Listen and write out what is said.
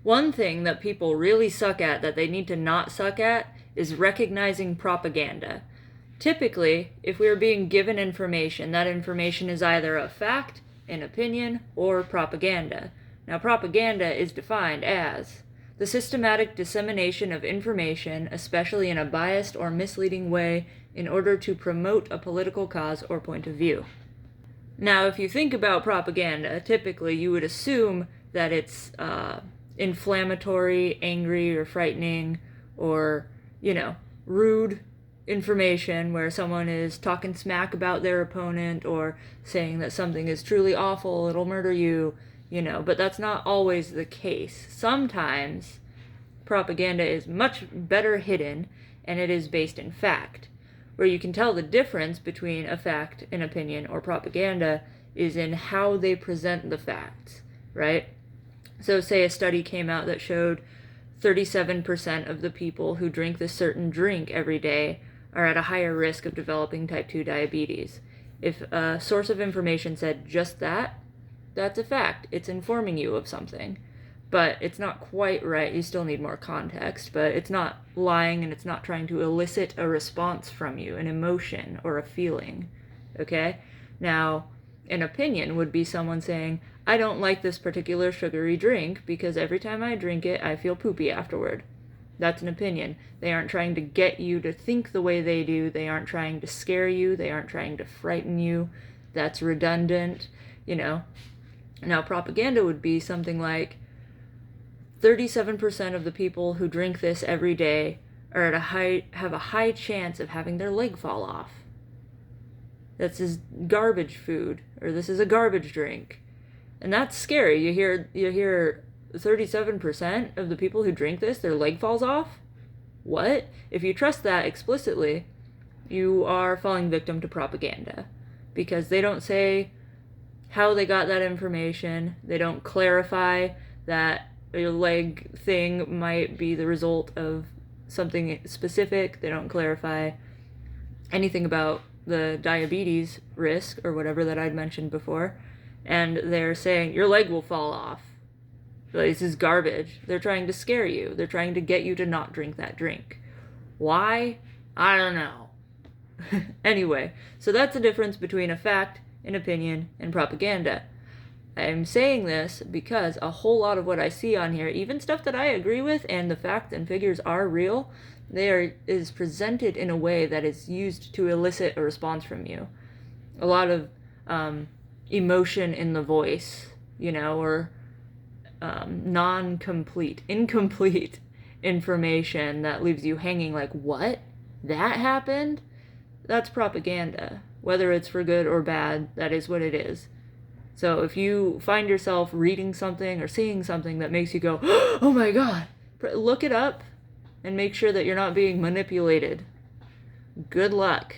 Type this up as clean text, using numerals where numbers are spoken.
One thing that people really suck at that they need to not suck at is recognizing propaganda. Typically, if we are being given information, that information is either a fact, an opinion, or propaganda. Now, propaganda is defined as the systematic dissemination of information, especially in a biased or misleading way, in order to promote a political cause or point of view. Now, if you think about propaganda, typically you would assume that it's inflammatory, angry, or frightening, or, rude information where someone is talking smack about their opponent or saying that something is truly awful, it'll murder you, but that's not always the case. Sometimes propaganda is much better hidden and it is based in fact. Where you can tell the difference between a fact, an opinion, or propaganda is in how they present the facts, right? So say a study came out that showed 37% of the people who drink this certain drink every day are at a higher risk of developing type 2 diabetes. If a source of information said just that, that's a fact. It's informing you of something. But it's not quite right. You still need more context, but it's not lying and it's not trying to elicit a response from you, an emotion or a feeling. Okay? Now, an opinion would be someone saying, I don't like this particular sugary drink because every time I drink it, I feel poopy afterward. That's an opinion. They aren't trying to get you to think the way they do. They aren't trying to scare you. They aren't trying to frighten you. That's redundant, Now, propaganda would be something like 37% of the people who drink this every day are have a high chance of having their leg fall off. This is garbage food, or this is a garbage drink. And that's scary. You hear 37% of the people who drink this, their leg falls off? What? If you trust that explicitly, you are falling victim to propaganda. Because they don't say how they got that information. They don't clarify that your leg thing might be the result of something specific. They don't clarify anything about the diabetes risk or whatever that I'd mentioned before. And they're saying your leg will fall off. This is garbage. They're trying to scare you. They're trying to get you to not drink that drink. Why? I don't know. Anyway, so that's the difference between a fact, an opinion, and propaganda. I'm saying this because a whole lot of what I see on here, even stuff that I agree with and the facts and figures are real, is presented in a way that is used to elicit a response from you. A lot of emotion in the voice, or incomplete information that leaves you hanging like, what? That happened? That's propaganda. Whether it's for good or bad, that is what it is. So if you find yourself reading something or seeing something that makes you go, oh my God, look it up and make sure that you're not being manipulated. Good luck.